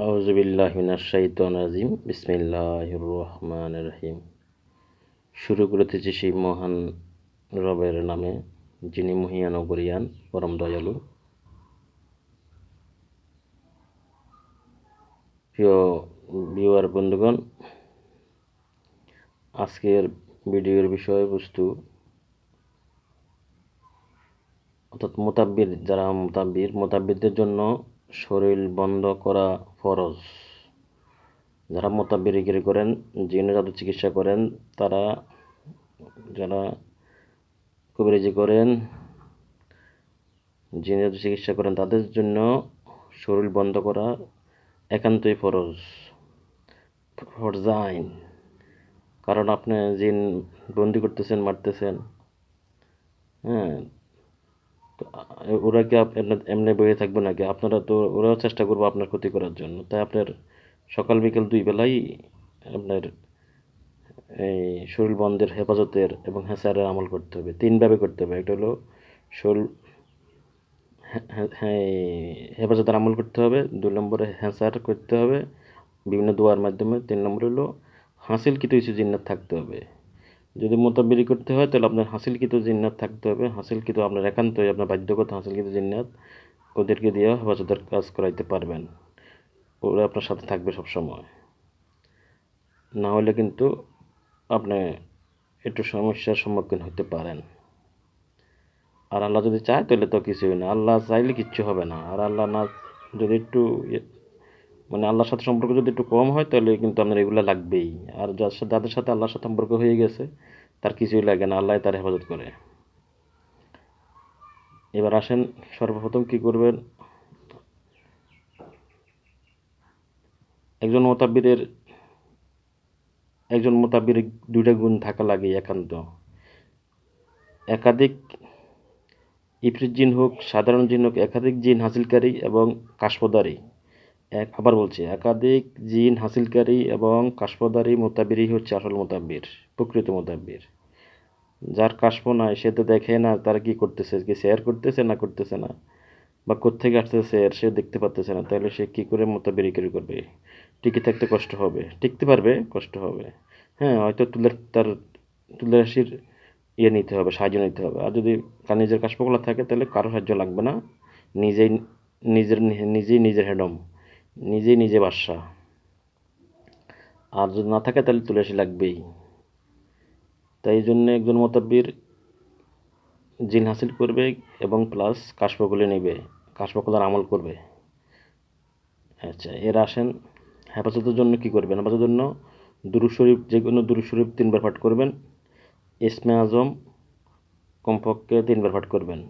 আউযুবিল্লাহি মিনাশ শাইতানির রাজিম বিসমিল্লাহির রহমানির রহিম। শুরু করিতেছি সেই মহান রবের নামে, যিনি মহিয়ান ও গরিয়ান, পরম দয়ালু। প্রিয় ভিউয়ার বন্ধুগণ, আজকের ভিডিওর বিষয়বস্তু অর্থাৎ যারা মোতাব্বিরদের জন্য শরীর বন্ধ করা ফরজ। যারা মোতাব্বিরগিরি করেন, জিন জাদু চিকিৎসা করেন, যারা কবিরাজি করেন, জিন জাদু চিকিৎসা করেন, তাদের জন্য শরীর বন্ধ করা একান্তই ফরজাইন। কারণ আপনি জিন বন্দি করতেছেন, মারতেছেন, হ্যাঁ, তো ওরা কি এমনি বয়ে থাকবে নাকি? ওরাও চেষ্টা করবো আপনার ক্ষতি করার জন্য। তাই আপনার সকাল বিকেল দুই বেলাই আপনার এই শরীর বন্ধের হেফাজতের এবং হেসারের আমল করতে হবে। তিনভাবে করতে হবে। একটা হলো শরীর হেফাজতের আমল করতে হবে, 2 নম্বরে হেসার করতে হবে বিভিন্ন দোয়ার মাধ্যমে, 3 নম্বর হলো হাসিলকৃত কিছু জিন্নাত থাকতে হবে। যদি মোতাব্বিরি করতে হয় তাহলে আপনার হাসিলকৃত জিন্নাত থাকতে হবে। হাসিলকৃত আপনার একান্তই আপনার বাধ্যগত হাসিলকৃত জিন্নাত, ওদেরকে দিয়ে হেফাজতের কাজ করাইতে পারবেন। ওরা আপনার সাথে থাকবে সব সময়। না হলে কিন্তু আপনি একটু সমস্যার সম্মুখীন হতে পারেন। আর আল্লাহ যদি চায় তাহলে তো কিছুই না। আল্লাহ চাইলে কিচ্ছু হবে না। আর আল্লাহ না, যদি একটু আল্লাহর সাথে সম্পর্ক যদি একটু কম হয় তাহলে কিন্তু আপনার এগুলো লাগবেই। আর যাদের সাথে আল্লাহর সাথে সম্পর্ক হয়ে গেছে তার কিছুই লাগে না, আল্লাহ তার হেফাজত করে। এবার আসেন, সর্বপ্রথম কি করবেন। একজন মোতাব্বিরের 2টা গুণ থাকা লাগে একান্ত। একাধিক ইফরিত জিন হোক, সাধারণ জিন হোক, একাধিক জিন হাসিলকারী এবং কাশফদারী। আবার বলছি, একাধিক জিন হাসিলকারী এবং কাশফদারী মোতাব্বিরই হচ্ছে আসল মোতাব্বির, প্রকৃত মোতাব্বির। যার কাশফ নাই সে তো দেখে না তারা কি করতেছে, কি শেয়ার করতেছে না করতেছে না, বা কোত্থেকে আসতেছে শেয়ার সে দেখতে পারতেছে না, তাহলে সে কি করে মোতাব্বিরি করবে? টিকে থাকতে কষ্ট হবে, টিকতে পারবে কষ্ট হবে। হ্যাঁ, হয়তো তুলে রাশির নিতে হবে, সাহায্য নিতে হবে। আর যদি নিজের কাশফগুলো থাকে তাহলে কারো সাহায্য লাগবে না। নিজেই নিজের হেডম, নিজে বাদশা। আর যদি না থাকে তাহলে তুলে রাশি লাগবেই। তাই এই জন্য একজন মোতাব্বির জিন হাসিল করবে এবং প্লাস কাশফগুলো নেবে, কাশফগুলোর আমল করবে। আচ্ছা, এর আসেন হেফাজতের জন্য কি করবেন। হেফাজতের জন্য দুরূদ শরীফ, যে কোনো দুরূদ শরীফ 3বার পাঠ করবেন। ইসমে আজম কমপক্ষে 3বার পাঠ করবেন।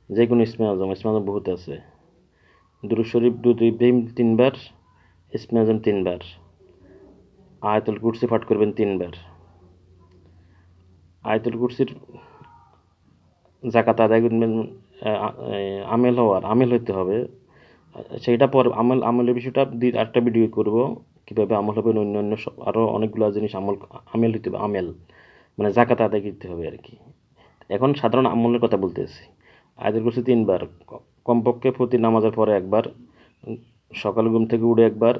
যে কোনো ইসমে আজম বহুত আছে। দুরূদ শরীফ, দুরূদ ইব্রাহিম 3বার, ইসমে আজম 3বার, আয়াতুল কুরসি পাঠ করবেন 3বার। আয়াতুল কুরসির জাকাত আদায় করবেন। আমেল হইতে হবে। সেইটা পর আমলের বিষয়টা আরেকটা ভিডিও করব, কীভাবে আমল হবে। অন্যান্য আরও অনেকগুলো জিনিস আমেল হইতে হবে। জাকাত আদায় করতে হবে আর কি। এখন সাধারণ আমলের কথা বলতেছি। আয়াতুল কুরসি 3বার, কমপক্ষে প্রতি নামাজের পরে একবার, সকালে ঘুম থেকে উঠে একবার,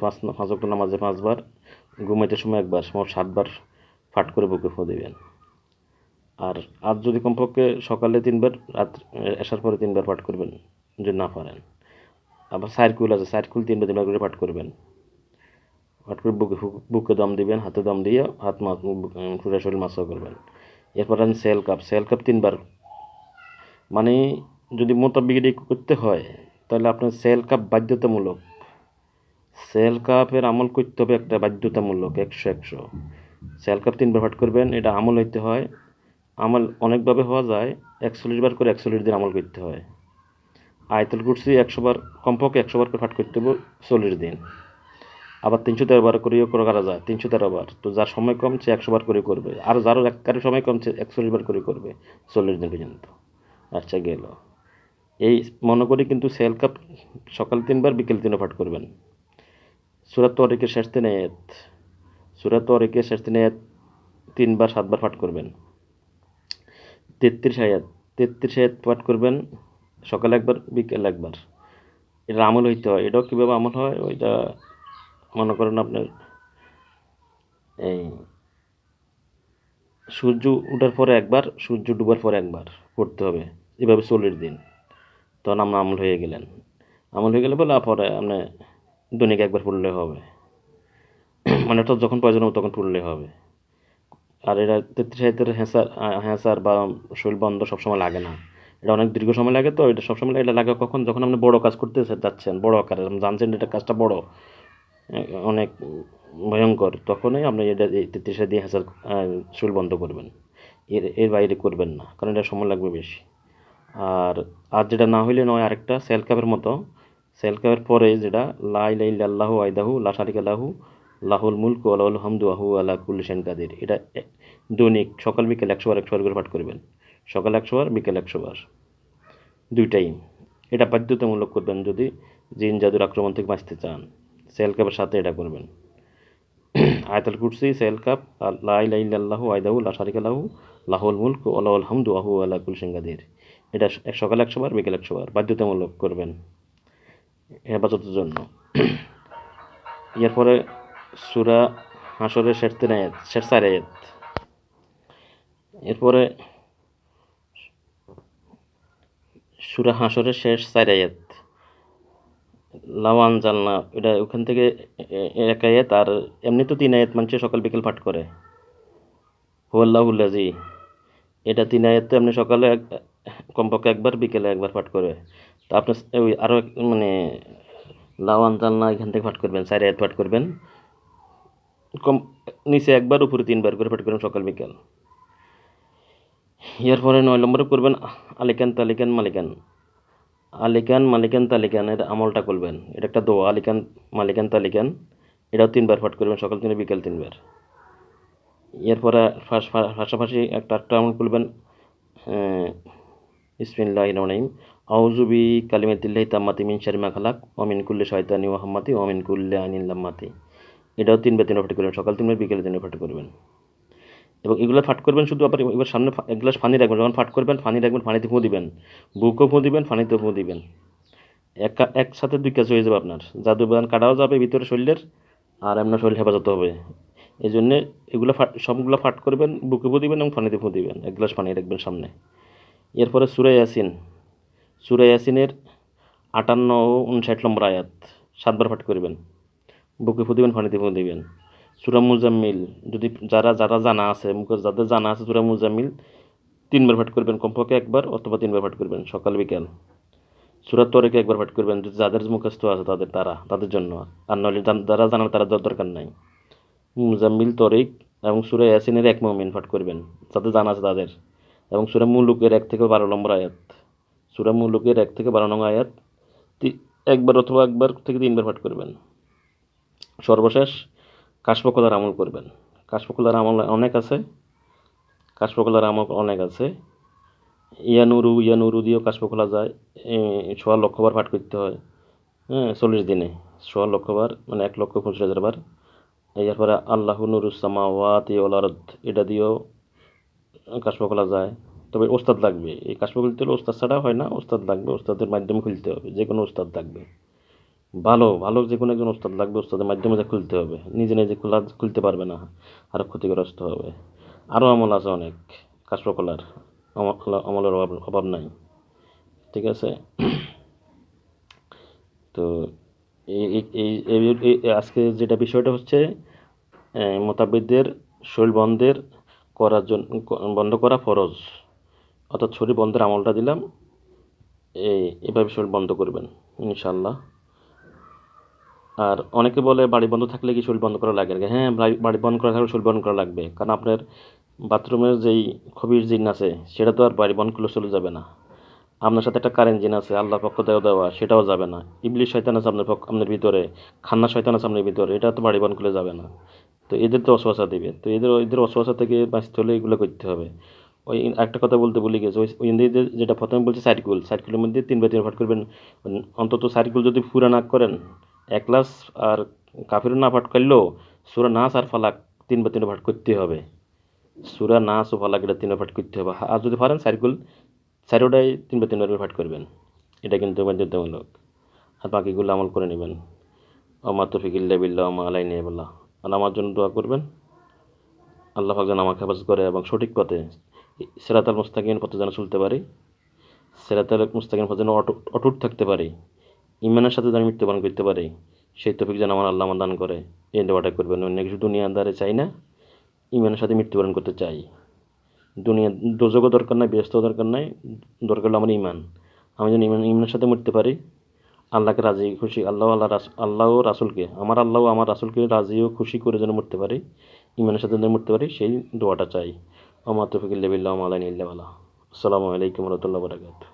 পাঁচ ওয়াক্ত নামাজে 5বার, ঘুমাইতে সময় একবার, মোট 7বার পাঠ করে বুকে ফু দিবেন। আর যদি কমপক্ষে সকালে 3বার, এসার পরে 3বার পাঠ করবেন যদি না পারেন। আবার সাইরকুল আছে, সাইরকুল 3বার করে পাঠ করবেন। পাঠ করে বুকে দম দিবেন, হাতে দম দিয়ে পুরো শরীর মাসাজ করবেন। এরপর সেল কাপ 3বার। যদি মোতাবিক করতে হয় তাহলে আপনার সেল কাপ বাধ্যতামূলক। সেল কাপের আমল করতে হবে একটা বাধ্যতামূলক, 100 সেল কাপ 3বার পাঠ করবেন। এটা আমল হইতে হয়। আমল অনেকভাবে হওয়া যায়। 41 বার করে 41 দিন আমল করতে হয়। আয়াতুল কুরসি 100 বার, কমপক্ষে 100 বার করে পাঠ করতে হবে 40 দিন। আবার 313 বার করেও করা যায়, 313 বার। তো যার সময় কম সে 100 বার করে করবে, আর কারো সময় কম সে 140 বার করে করবে 40 দিন পর্যন্ত। আচ্ছা, গেল। এই মনে করি কিন্তু সেল কাপ সকাল 3বার, বিকেল 3বার পাঠ করবেন। সূরা তরিকের শেষ 3 আয়াত, 3বার 7বার পাঠ করবেন। 33 আয়াত পাঠ করবেন, সকালে একবার বিকেল একবার। এটা আমল হইতে হয়। এটাও কীভাবে আমল হয়, ওইটা মনে করেন আপনার এই সূর্য ওঠার পরে একবার, সূর্য ডুবার পরে একবার করতে হবে, এভাবে 40 দিন। তখন আমরা আমল হয়ে গেলেন। আমল হয়ে গেলে বলে পরে আপনি দৈনিক একবার পড়লে হবে, মানে তো যখন প্রয়োজন হবে তখন পড়লে হবে। আর এটা 33 হ্যাঁসার হ্যাঁসার বা শরীর বন্ধ সবসময় লাগে না, এটা অনেক দীর্ঘ সময় লাগে। তো এটা সবসময় এটা লাগে কখন, যখন আপনি বড় কাজ করতে যাচ্ছেন, বড় আকারে জানছেন এটা কাজটা বড়, অনেক ভয়ঙ্কর, তখনই আপনি এটা এই 33 দিয়ে হ্যাঁসার শরীর বন্ধ করবেন। এর বাইরে করবেন না, কারণ এটা সময় লাগবে বেশি। আর আর যেটা না হইলে নয়, আরেকটা সেল কাপের মতো, সেল কাপের পরে যেটা লা ইলাহা ইল্লাল্লাহু ওয়াহদাহু লা শারিকা লাহু লাহুল মুলকু ওয়া লাহুল হামদু ওয়া হুয়া আলা কুল্লি শাইইন কাদির। এটা দৈনিক সকাল বিকেল 100 বার 100 বার করে পাঠ করবেন। সকাল 100 বার, বিকেল 100 বার, দুইটাই। এটা বাধ্যতামূলক করবেন যদি জিন জাদুর আক্রমণ থেকে বাঁচতে চান। সেল কাপের সাথে এটা করবেন। আয়াতুল কুরসি, সেল কাপ, আর লা ইলাহা ইল্লাল্লাহু ওয়াহদাহু লা শারিকা লাহু লাহুল মুলকু ওয়া লাহুল হামদু ওয়া হুয়া আলা কুল্লি শাইইন কাদির। এটা সকালে 100 বার, বিকেল 100 বার বাধ্যতামূলক করবেন হেফাজতের জন্য। এরপরে সূরা হাসরের শেষ 3 আয়াত, শেষ 4 আয়াত। এরপরে সূরা হাসরের শেষ 4 আয়াত, লাউ আনজালনা, এটা ওখান থেকে 1 আয়াত। আর এমনি তো 3 আয়াত মানুষে সকাল বিকেল পাঠ করে। হুয়াল্লাহুল্লাজি, এটা 3 আয়াত তো এমনি সকালে কমপক্ষে একবার, বিকেলে একবার পাঠ করে। তো আপনি ওই আরও মানে লাউ আনজালনা এখান থেকে পাঠ করবেন, 4 আয়াত পাঠ করবেন। কম নিচে একবার, উপরে 3 বার করে পাঠ করবেন সকাল বিকেল। এরপরে 9 নম্বরে করবেন আলিকান তালিকান মালিকান। আলিকান মালিকান তালিকান, এর আমলটা করবেন। এটা একটা দোয়া, আলিকান মালিকান তালিকান। এটাও 3 বার পাঠ করবেন, সকাল 3 বিকেল 3 বার। এরপরে পাশাপাশি একটা আমল করবেন, বিসমিল্লাহির রহমানির রহিম, আউযু বিকালিমাতিল্লাহি তাম্মাতি মিন শাররি মা খালাক ওয়া মিন কুল্লি শাইতানিন ওয়া হাম্মাতি ওয়া মিন কুল্লি আইনিন লাম্মাতি। এটাও 3 বার 3 বার পাঠ করবেন, সকাল 3 বার, বিকেলে 3 বার পাঠ করবেন। এবং এগুলো পাঠ করবেন শুধু। আবার এবার সামনে এক গ্লাস পানি রাখবেন, যখন পাঠ করবেন পানি রাখবেন, পানিতে ফুঁ দিবেন, বুকও ফুঁ দিবেন, পানিতেও ফুঁ দিবেন। একসাথে 2 কাজ হয়ে যাবে আপনার, জাদু বান কাটাও যাবে ভিতরে শরীরের, আর আপনার শরীর হেফাজত হবে। এই জন্যে এগুলো সবগুলো পাঠ করবেন, বুকে ফুঁ দিবেন এবং পানিতে ফুঁ দিবেন, এক গ্লাস পানি রাখবেন সামনে। এরপরে সূরা ইয়াসিন, সূরা ইয়াসিনের 58 ও 59 নম্বর আয়াত 7 বার পাঠ করবেন, বুকে ফুঁ দিবেন, পানিতে ফুঁ দিবেন। সূরা মুজাম্মিল, যদি যারা যারা জানা আছে, যাদের জানা আছে সূরা মুজাম্মিল 3 বার পাঠ করবেন, কমপক্ষে একবার অথবা 3 বার পাঠ করবেন সকাল বিকেল। সূরা তরিক একবার পাঠ করবেন, যদি যাদের মুখস্থ আছে তাদের জন্য। আর নইলে যারা জানার তারা দরকার নাই। মুজাম্মিল, তরিক এবং সূরা ইয়াসিনের 1 মুমিন পাঠ করবেন, যাদের জানা আছে তাদের। এবং সূরা মুলুকের 1 থেকে 12 নম্বর আয়াত, সূরা মুলুকের 1 থেকে 12 নং আয়াত একবার অথবা একবার থেকে 3 বার পাঠ করবেন। সর্বশেষ কাশফকলার আমল করবেন। কাশফকলার আমল অনেক আছে, কাশফকলার আমল অনেক আছে। ইয়ানুরু দিয়েও কাশফ খোলা যায়। 1,00,000 বার পাঠ করতে হয়, 40 দিনে 1,00,000 বার, মানে 1,25,000 বার। এরপরে আল্লাহু নুরুস সামাওয়াতি ওয়াল আরদ, এটা দিয়েও কাশফ খোলা যায়। তবে ওস্তাদ লাগবে, এই কাশফ খুলতে হলে ওস্তাদ ছাড়া হয় না, ওস্তাদ লাগবে, ওস্তাদের মাধ্যমে খুলতে হবে, যে কোনো ওস্তাদ লাগবে, ভালো ভালো যে কোনো একজন ওস্তাদ লাগবে, ওস্তাদের মাধ্যমে যা খুলতে হবে, নিজে নিজে খুলতে পারবে না, আরও ক্ষতিগ্রস্ত হবে। আরও আমল আছে অনেক কাশফ খোলার, আমলের অভাব নাই, ঠিক আছে। তো আজকে যেটা বিষয়টা হচ্ছে মোতাবেকদের শরীর বন্ধ করা ফরজ, অর্থাৎ শরীর বন্ধের আমলটা দিলাম। এভাবে শরীর বন্ধ করবেন ইনশাল্লাহ। আর অনেকে বলে বাড়ি বন্ধ থাকলে কি শরীর বন্ধ করা লাগে? হ্যাঁ, বাড়ি বন্ধ করা থাকলে শরীর বন্ধ করা লাগবে, কারণ আপনার বাথরুমের যেই খবির জিন আছে সেটা তো আর বাড়ি বন্ধ করলে চলে যাবে না। আপনার সাথে একটা কারেন্ট জিন আছে আল্লাহর পক্ষ দেওয়া, সেটাও যাবে না। ইবলিশ শয়তান আছে আপনার ভিতরে, খান্না শয়তান আছে আপনার ভিতরে, এটা তো বাড়ি বন্ধ করলে যাবে না। তো এদের তো অসুবাসা দিবে, তো এদের অসুবাসা থেকে বাঁচতে হলে এগুলো করতে হবে। ওই একটা কথা বলতে ভুলে গেছে, ওই যেটা প্রথমে বলছি সাইডগুলোর মধ্যে 3 বার 3 বার পাঠ করবেন। অন্তত সাইডগুলো যদি পুরা না করেন, একলাস আর কাফিরুন না পাঠ করলেও সূরা নাস আর ফালাক 3 বার 3 বার পাঠ করতে হবে। সূরা নাস ও ফালাক এটা 3 বার পাঠ করতে হবে। আর যদি পারেন সাইডগুলো 4টাই 3 বার 3 বার পাঠ করবেন, এটা কিন্তু বাধ্যতামূলক। আর বাকিগুলো আমল করে নেবেন। আমা তৌফিক ইল্লা বিল্লাহ আমা আলাইনা ইল্লাল্লাহ। আর আমার জন্য দোয়া করবেন, আল্লাহ পাক যেন আমাকে হেফাজত করে এবং সঠিক পথে সিরাতাল মুস্তাকিম পথে যেন চলতে পারি, সিরাতাল মুস্তাকিম পথে যেন অটুট থাকতে পারি, ইমানের সাথে যেন মৃত্যুবরণ করতে পারি, সেই তৌফিক যেন আল্লাহ আমার দান করে, এই দোয়াটা করবেন। অন্য কিছু দুনিয়াদারে চাই না, ইমানের সাথে মৃত্যুবরণ করতে চাই। দুনিয়া দোজগও দরকার নাই, ব্যস্ত দরকার নাই, দরকার হলো আমার ইমান। আমি যেন ইমানের সাথে মরতে পারি, আল্লাহকে রাজি খুশি, আল্লাহ ও রাসুলকে, আমার রাসুলকে রাজি ও খুশি করে যেন মরতে পারি, ইমানের সাথে যেন মরতে পারি, সেই দোয়াটা চাই। আমা তৌফিক ইল্লা বিল্লাহ ওয়া মা আলাইনা ইল্লা বালাহ। আসসালামু আলাইকুম ওয়া রাহমাতুল্লাহি ওয়া বারাকাতুহু।